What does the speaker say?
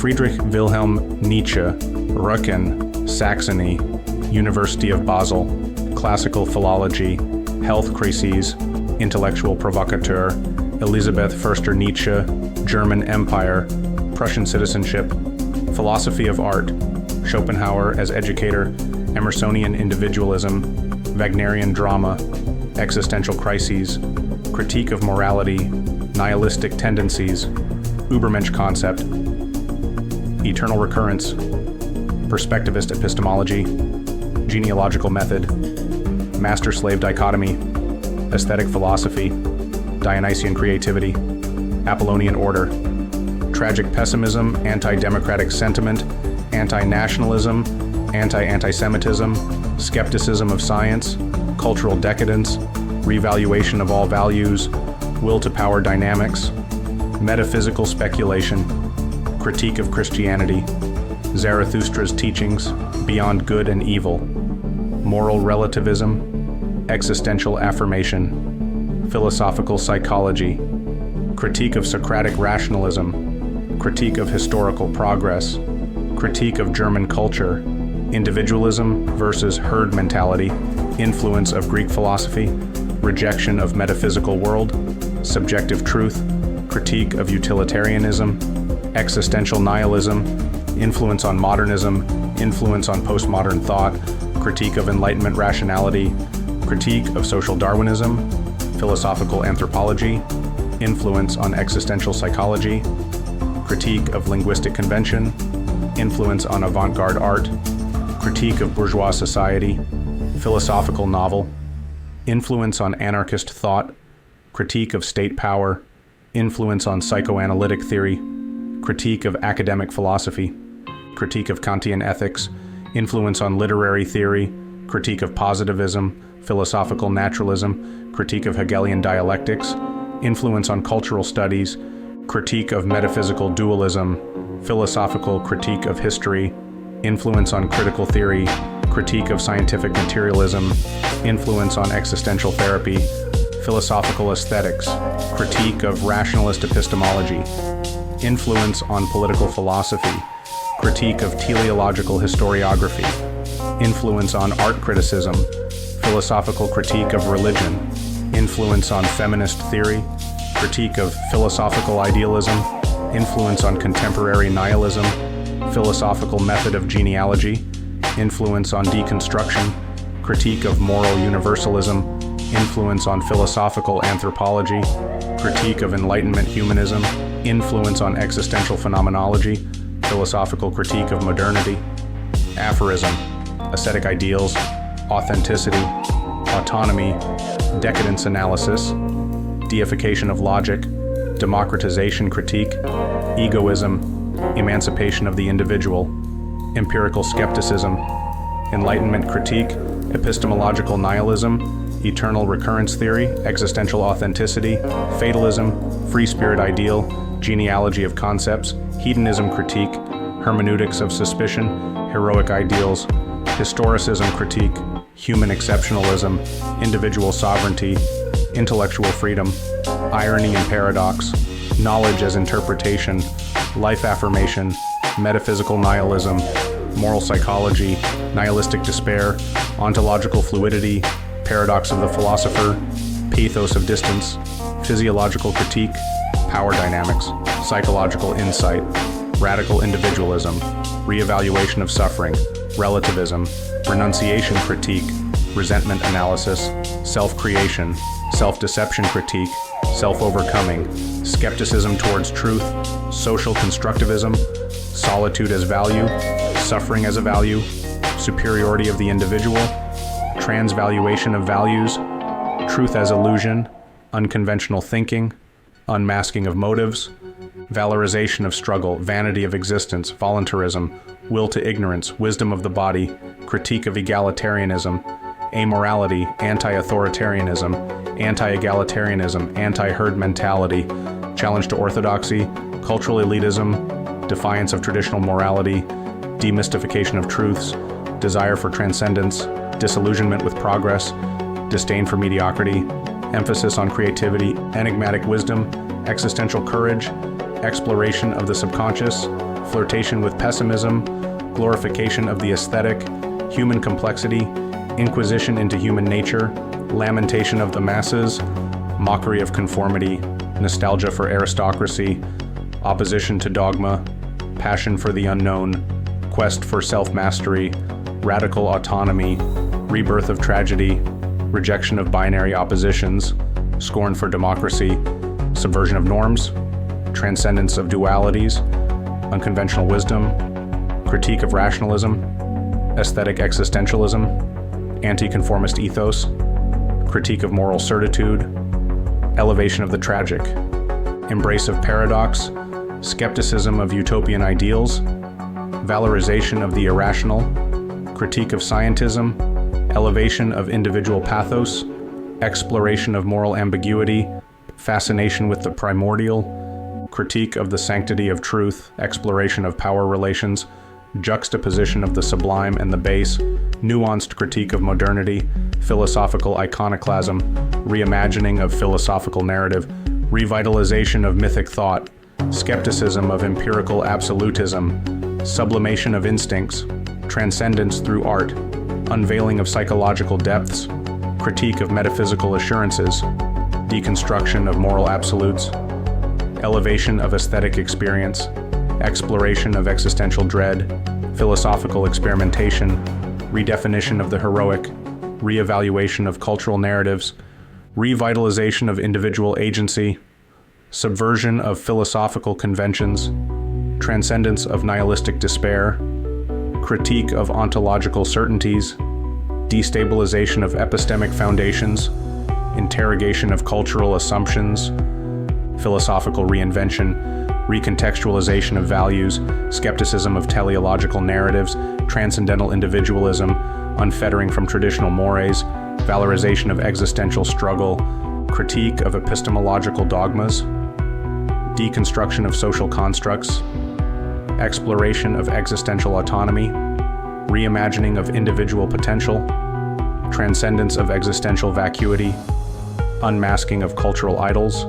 Friedrich Wilhelm Nietzsche, Rücken, Saxony, University of Basel, Classical Philology, Health Crises, Intellectual Provocateur, Elisabeth Förster Nietzsche, German Empire, Prussian Citizenship, Philosophy of Art, Schopenhauer as Educator, Emersonian Individualism, Wagnerian Drama, Existential Crises, Critique of Morality, Nihilistic Tendencies, Übermensch Concept, Eternal Recurrence, Perspectivist Epistemology, Genealogical Method, Master-Slave Dichotomy, Aesthetic Philosophy, Dionysian Creativity, Apollonian Order, Tragic Pessimism, Anti-Democratic Sentiment, Anti-Nationalism, Anti-Antisemitism, Skepticism of Science, Cultural Decadence, Revaluation of All Values, Will to Power Dynamics, Metaphysical Speculation, Critique of Christianity, Zarathustra's Teachings, Beyond Good and Evil, Moral Relativism, Existential Affirmation, Philosophical Psychology, Critique of Socratic Rationalism, Critique of Historical Progress, Critique of German Culture, Individualism versus Herd Mentality, Influence of Greek Philosophy, Rejection of Metaphysical World, Subjective Truth, Critique of Utilitarianism, Existential Nihilism, Influence on Modernism, Influence on Postmodern Thought, Critique of Enlightenment Rationality, Critique of Social Darwinism, Philosophical Anthropology, Influence on Existential Psychology, Critique of Linguistic Convention, Influence on Avant-Garde Art, Critique of Bourgeois Society, Philosophical Novel, Influence on Anarchist Thought, Critique of State Power, Influence on Psychoanalytic Theory, Critique of Academic Philosophy, Critique of Kantian Ethics, Influence on Literary Theory, Critique of Positivism, Philosophical Naturalism, Critique of Hegelian Dialectics, Influence on Cultural Studies, Critique of Metaphysical Dualism, Philosophical Critique of History, Influence on Critical Theory, Critique of Scientific Materialism, Influence on Existential Therapy, Philosophical Aesthetics, Critique of Rationalist Epistemology, Influence on Political Philosophy, Critique of Teleological Historiography, Influence on Art Criticism, Philosophical Critique of Religion, Influence on Feminist Theory, Critique of Philosophical Idealism, Influence on Contemporary Nihilism, Philosophical Method of Genealogy, Influence on Deconstruction, Critique of Moral Universalism, Influence on Philosophical Anthropology, Critique of Enlightenment Humanism, Influence on Existential Phenomenology, Philosophical Critique of Modernity, Aphorism, Aesthetic Ideals, Authenticity, Autonomy, Decadence Analysis, Deification of Logic, Democratization Critique, Egoism, Emancipation of the Individual, Empirical Skepticism, Enlightenment Critique, Epistemological Nihilism, Eternal Recurrence Theory, Existential Authenticity, Fatalism, Free Spirit Ideal, Genealogy of Concepts, Hedonism Critique, Hermeneutics of Suspicion, Heroic Ideals, Historicism Critique, Human Exceptionalism, Individual Sovereignty, Intellectual Freedom, Irony and Paradox, Knowledge as Interpretation, Life Affirmation, Metaphysical Nihilism, Moral Psychology, Nihilistic Despair, Ontological Fluidity, Paradox of the Philosopher, Pathos of Distance, Physiological Critique, Power Dynamics, Psychological Insight, Radical Individualism, Reevaluation of Suffering, Relativism, Renunciation Critique, Resentment Analysis, Self-Creation, Self-Deception Critique, Self-Overcoming, Skepticism towards Truth, Social Constructivism, Solitude as Value, Suffering as a Value, Superiority of the Individual, Transvaluation of Values, Truth as Illusion, Unconventional Thinking, Unmasking of Motives, Valorization of Struggle, Vanity of Existence, Voluntarism, Will to Ignorance, Wisdom of the Body, Critique of Egalitarianism, Amorality, Anti-Authoritarianism, Anti-Egalitarianism, Anti-Herd Mentality, Challenge to Orthodoxy, Cultural Elitism, Defiance of Traditional Morality, Demystification of Truths, Desire for Transcendence, Disillusionment with Progress, Disdain for Mediocrity, Emphasis on Creativity, Enigmatic Wisdom, Existential Courage, Exploration of the Subconscious, flirtation with pessimism, glorification of the aesthetic, human complexity, inquisition into human nature, lamentation of the masses, mockery of conformity, nostalgia for aristocracy, opposition to dogma, passion for the unknown, quest for self-mastery, radical autonomy, rebirth of tragedy, rejection of binary oppositions, scorn for democracy, subversion of norms, transcendence of dualities, unconventional wisdom, critique of rationalism, aesthetic existentialism, anti-conformist ethos, critique of moral certitude, elevation of the tragic, embrace of paradox, skepticism of utopian ideals, valorization of the irrational, critique of scientism, elevation of individual pathos, exploration of moral ambiguity, fascination with the primordial, critique of the sanctity of truth, exploration of power relations, juxtaposition of the sublime and the base, nuanced critique of modernity, philosophical iconoclasm, reimagining of philosophical narrative, revitalization of mythic thought, skepticism of empirical absolutism, sublimation of instincts, transcendence through art, unveiling of psychological depths, critique of metaphysical assurances, deconstruction of moral absolutes, elevation of aesthetic experience, exploration of existential dread, philosophical experimentation, redefinition of the heroic, reevaluation of cultural narratives, revitalization of individual agency, subversion of philosophical conventions, transcendence of nihilistic despair, critique of ontological certainties, destabilization of epistemic foundations, interrogation of cultural assumptions, philosophical reinvention, recontextualization of values, skepticism of teleological narratives, transcendental individualism, unfettering from traditional mores, valorization of existential struggle, critique of epistemological dogmas, deconstruction of social constructs, exploration of existential autonomy, reimagining of individual potential, transcendence of existential vacuity, unmasking of cultural idols,